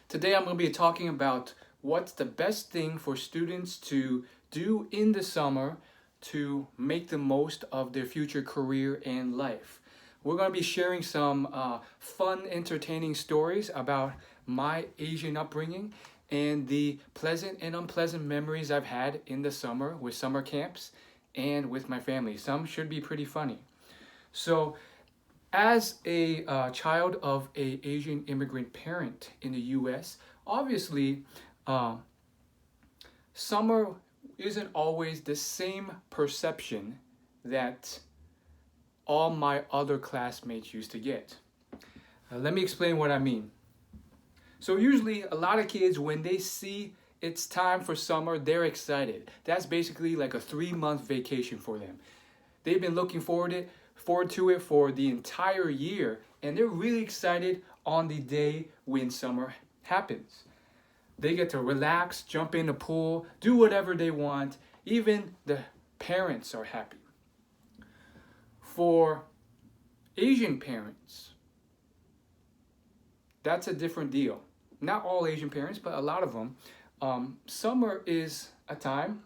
Today I'm going to be talking about what's the best thing for students to do in the summer to make the most of their future career and life. We're going to be sharing some fun, entertaining stories about my Asian upbringing and the pleasant and unpleasant memories I've had in the summer with summer camps and with my family. Some should be pretty funny. So, as a child of a Asian immigrant parent in the U.S., obviously, summer isn't always the same perception that all my other classmates used to get. Let me explain what I mean. So usually, a lot of kids, when they see it's time for summer, they're excited. That's basically like a 3-month vacation for them. They've been looking forward to it for the entire year, and they're really excited on the day when summer happens. They get to relax, jump in the pool, do whatever they want. Even the parents are happy. For Asian parents, that's a different deal. Not all Asian parents, but a lot of them. Summer is a time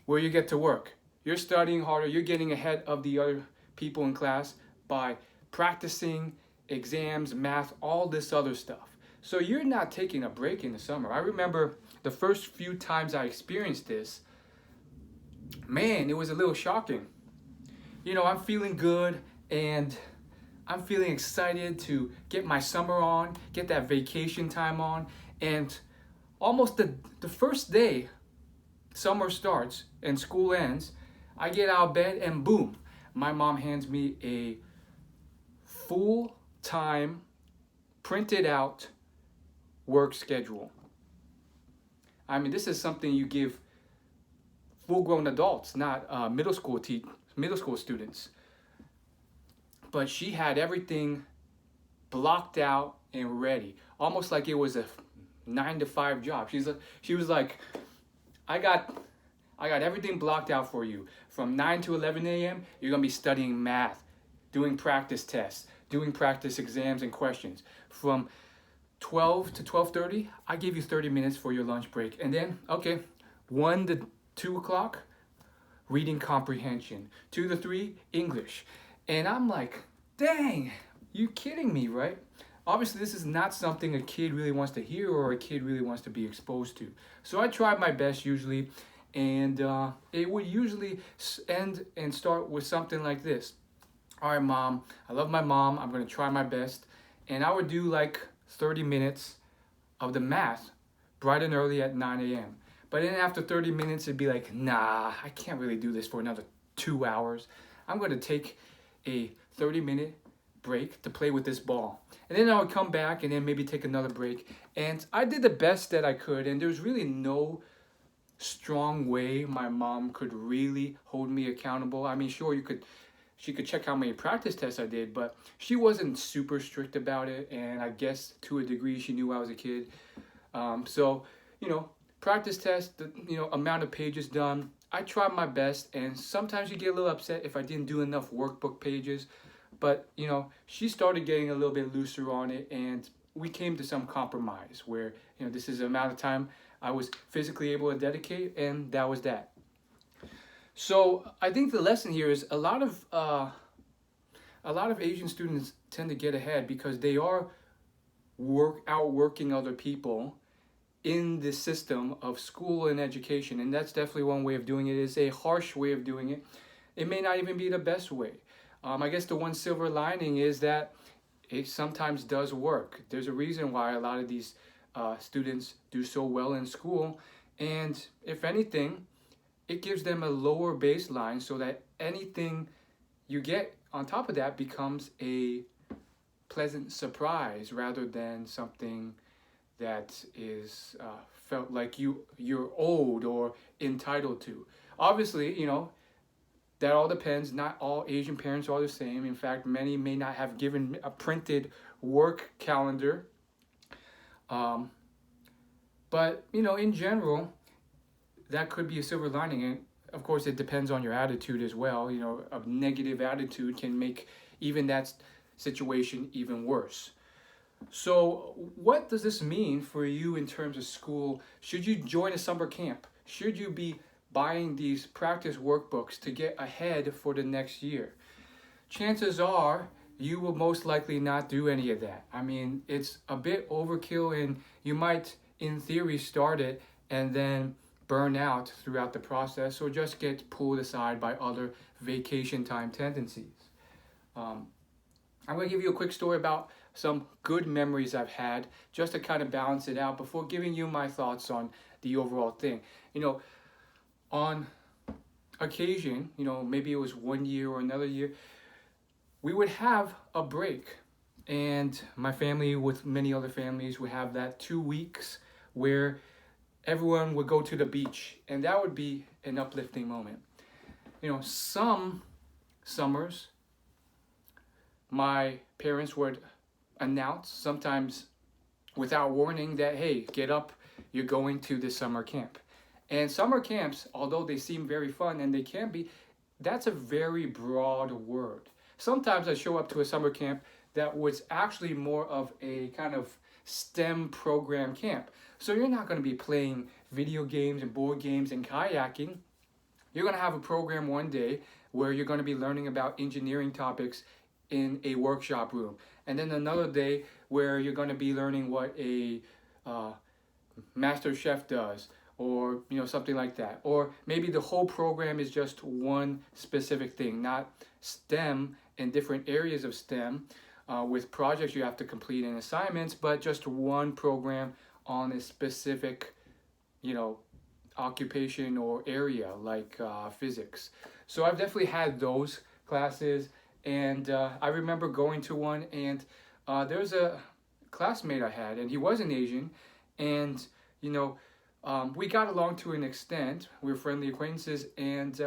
where you get to work. You're studying harder. You're getting ahead of the other people in class by practicing exams, math, all this other stuff. So you're not taking a break in the summer. I remember the first few times I experienced this, man, it was a little shocking. You know, I'm feeling good and I'm feeling excited to get my summer on, get that vacation time on, and almost the first day summer starts and school ends, I get out of bed and boom, my mom hands me a full-time, printed out work schedule. I mean, this is something you give full-grown adults, not middle school students. But she had everything blocked out and ready, almost like it was a 9-to-5 job. She was like, I got everything blocked out for you. From 9 to 11 a.m., you're going to be studying math, doing practice tests, doing practice exams and questions. From 12 to 12:30, I give you 30 minutes for your lunch break. And then, 1 to 2 o'clock, reading comprehension. 2 to 3, English. And I'm like, dang, you kidding me, right? Obviously, this is not something a kid really wants to hear or a kid really wants to be exposed to. So I tried my best usually, and it would usually end and start with something like this. All right, Mom, I love my mom. I'm going to try my best. And I would do like 30 minutes of the math bright and early at 9 a.m. But then after 30 minutes, it'd be like, nah, I can't really do this for another 2 hours. I'm going to take a 30-minute break to play with this ball. And then I would come back and then maybe take another break. And I did the best that I could. And there's really no strong way my mom could really hold me accountable. I mean, sure, she could check how many practice tests I did, but she wasn't super strict about it. And I guess to a degree, she knew I was a kid. So, practice test, amount of pages done. I tried my best, and sometimes you get a little upset if I didn't do enough workbook pages. But, she started getting a little bit looser on it, and we came to some compromise where, this is the amount of time I was physically able to dedicate, and that was that. So I think the lesson here is a lot of Asian students tend to get ahead because they are outworking other people in the system of school and education, and that's definitely one way of doing it. It's a harsh way of doing it. It may not even be the best way. I guess the one silver lining is that it sometimes does work. There's a reason why a lot of these students do so well in school, and if anything, it gives them a lower baseline so that anything you get on top of that becomes a pleasant surprise rather than something that is felt like you're owed or entitled to. Obviously, that all depends. Not all Asian parents are the same. In fact, many may not have given a printed work calendar. But, in general, that could be a silver lining. And of course, it depends on your attitude as well. A negative attitude can make even that situation even worse. So, what does this mean for you in terms of school? Should you join a summer camp? Should you be buying these practice workbooks to get ahead for the next year? Chances are you will most likely not do any of that. I mean, it's a bit overkill, and you might, in theory, start it and then burn out throughout the process or just get pulled aside by other vacation time tendencies. Um, I'm going to give you a quick story about some good memories I've had just to kind of balance it out before giving you my thoughts on the overall thing. You know, on occasion, maybe it was one year or another year, we would have a break. And my family, with many other families, would have that 2 weeks where everyone would go to the beach. And that would be an uplifting moment. Some summers, my parents would announce, sometimes without warning, that, hey, get up, you're going to this summer camp. And summer camps, although they seem very fun, and they can be, that's a very broad word. Sometimes I show up to a summer camp that was actually more of a kind of STEM program camp. So you're not going to be playing video games and board games and kayaking. You're going to have a program one day where you're going to be learning about engineering topics in a workshop room. And then another day where you're going to be learning what a master chef does, or something like that. Or maybe the whole program is just one specific thing, not STEM and different areas of STEM with projects you have to complete and assignments, but just one program on a specific, occupation or area like physics. So I've definitely had those classes, and I remember going to one, and there's a classmate I had, and he was an Asian, and we got along to an extent. We were friendly acquaintances, and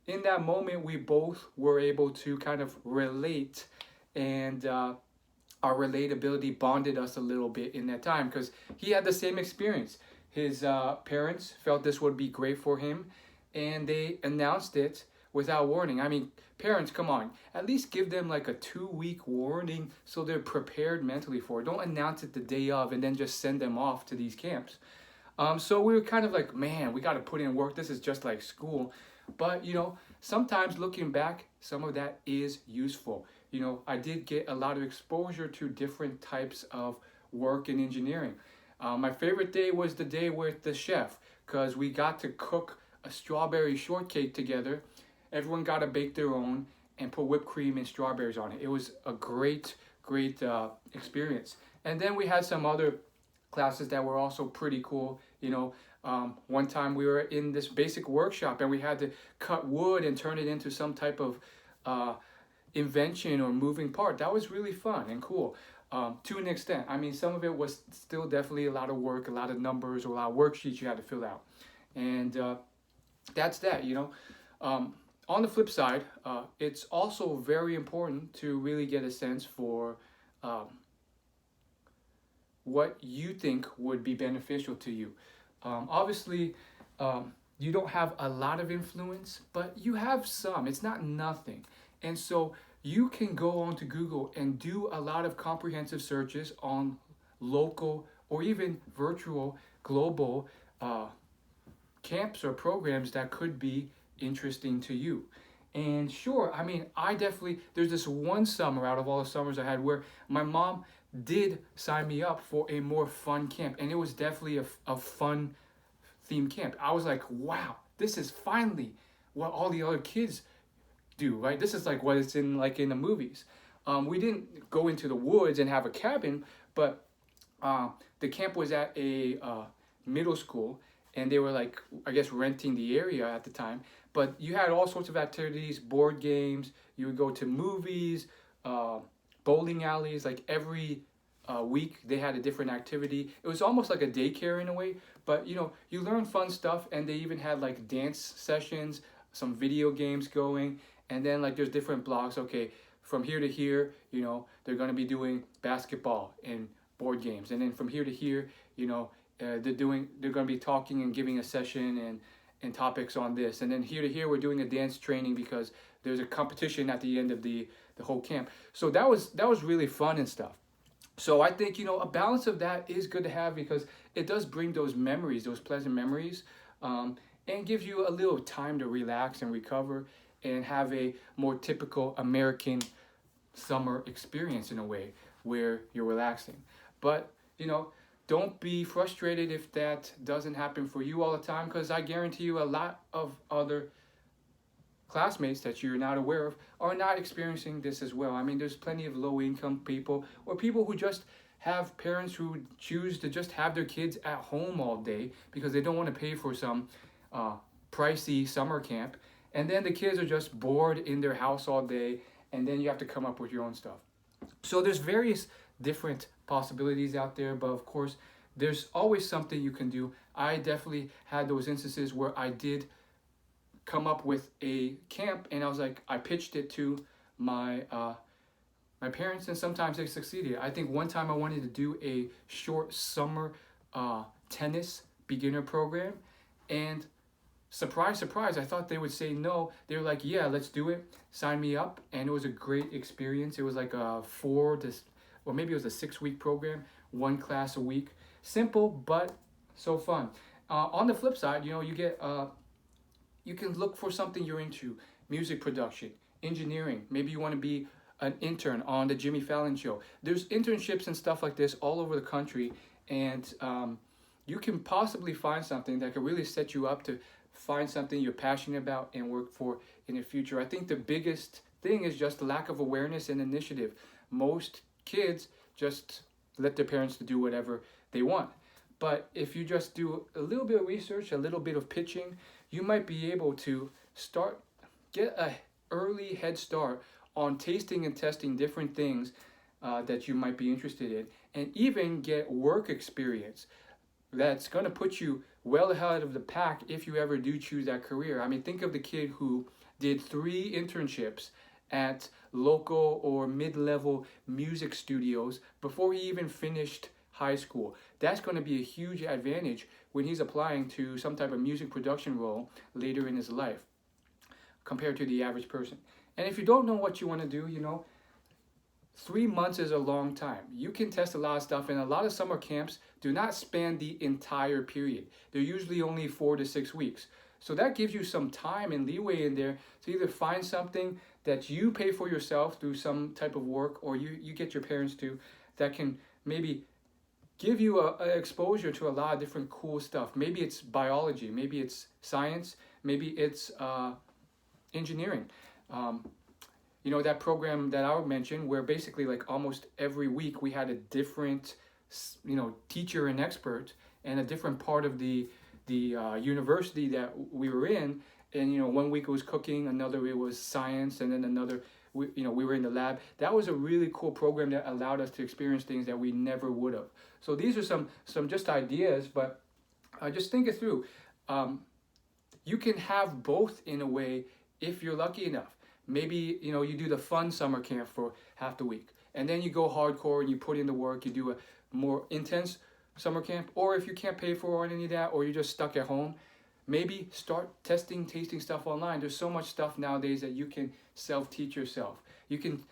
in that moment, we both were able to kind of relate, and our relatability bonded us a little bit in that time because he had the same experience. His parents felt this would be great for him, and they announced it without warning. I mean, parents, come on, at least give them like a 2-week warning so they're prepared mentally for it. Don't announce it the day of and then just send them off to these camps. So we were kind of like, man, we got to put in work. This is just like school. But, sometimes looking back, some of that is useful. I did get a lot of exposure to different types of work in engineering. My favorite day was the day with the chef because we got to cook a strawberry shortcake together. Everyone got to bake their own and put whipped cream and strawberries on it. It was a great experience. And then we had some other classes that were also pretty cool. One time we were in this basic workshop and we had to cut wood and turn it into some type of invention or moving part. That was really fun and cool to an extent. I mean, some of it was still definitely a lot of work, a lot of numbers, or a lot of worksheets you had to fill out. And that's that. On the flip side, it's also very important to really get a sense for what you think would be beneficial to you. Obviously, you don't have a lot of influence, but you have some. It's not nothing. And so you can go onto Google and do a lot of comprehensive searches on local or even virtual global camps or programs that could be interesting to you. And sure, I mean, there's this one summer out of all the summers I had where my mom did sign me up for a more fun camp, and it was definitely a fun themed camp. I was like, wow, this is finally what all the other kids do, right? This is like what it's in the movies. We didn't go into the woods and have a cabin, but the camp was at a middle school, and they were like, I guess, renting the area at the time. But you had all sorts of activities, board games. You would go to movies, bowling alleys. Like every week, they had a different activity. It was almost like a daycare in a way. But you learn fun stuff, and they even had like dance sessions, some video games going, and then like there's different blocks. Okay, from here to here, they're gonna be doing basketball and board games, and then from here to here, they're gonna be talking and giving a session and topics on this, and then here to here we're doing a dance training because there's a competition at the end of the whole camp. So that was really fun and stuff. So I think, a balance of that is good to have because it does bring those memories, those pleasant memories, and gives you a little time to relax and recover and have a more typical American summer experience in a way where you're relaxing. But, don't be frustrated if that doesn't happen for you all the time, because I guarantee you a lot of other classmates that you're not aware of are not experiencing this as well. I mean, there's plenty of low income people or people who just have parents who choose to just have their kids at home all day because they don't want to pay for some pricey summer camp. And then the kids are just bored in their house all day, and then you have to come up with your own stuff. So there's various different possibilities out there, but of course, there's always something you can do. I definitely had those instances where I did come up with a camp, and I pitched it to my my parents, and sometimes they succeeded. I think one time I wanted to do a short summer tennis beginner program, and surprise, surprise, I thought they would say no. They were like, yeah, let's do it. Sign me up, and it was a great experience. It was like a 6-week program, one class a week. Simple, but so fun. On the flip side, you can look for something you're into: music production, engineering. Maybe you want to be an intern on the Jimmy Fallon show. There's internships and stuff like this all over the country, and you can possibly find something that could really set you up to find something you're passionate about and work for in the future. I think the biggest thing is just the lack of awareness and initiative. Most kids just let their parents do whatever they want. But if you just do a little bit of research, a little bit of pitching, you might be able to get a early head start on tasting and testing different things that you might be interested in, and even get work experience that's going to put you well ahead of the pack if you ever do choose that career. I mean, think of the kid who did 3 internships at local or mid-level music studios before he even finished high school. That's going to be a huge advantage when he's applying to some type of music production role later in his life compared to the average person. And if you don't know what you want to do, 3 months is a long time. You can test a lot of stuff, and a lot of summer camps do not span the entire period. They're usually only 4 to 6 weeks. So that gives you some time and leeway in there to either find something that you pay for yourself through some type of work, or you get your parents to, that can maybe give you an exposure to a lot of different cool stuff. Maybe it's biology, maybe it's science, maybe it's engineering. That program that I mentioned, where basically like almost every week we had a different, teacher and expert, and a different part of the university that we were in. And one week it was cooking, another it was science, and then another we were in the lab. That was a really cool program that allowed us to experience things that we never would have. So these are some just ideas, but just think it through. You can have both in a way if you're lucky enough. Maybe you do the fun summer camp for half the week, and then you go hardcore and you put in the work. You do a more intense summer camp, or if you can't pay for any of that, or you're just stuck at home, maybe start tasting stuff online. There's so much stuff nowadays that you can self-teach yourself. You can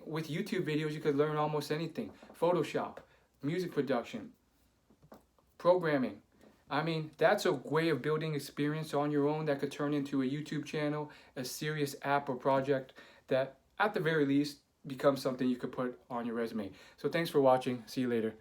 with YouTube videos, you could learn almost anything. Photoshop, music production, programming. I mean, that's a way of building experience on your own that could turn into a YouTube channel, a serious app or project that at the very least becomes something you could put on your resume. So thanks for watching. See you later.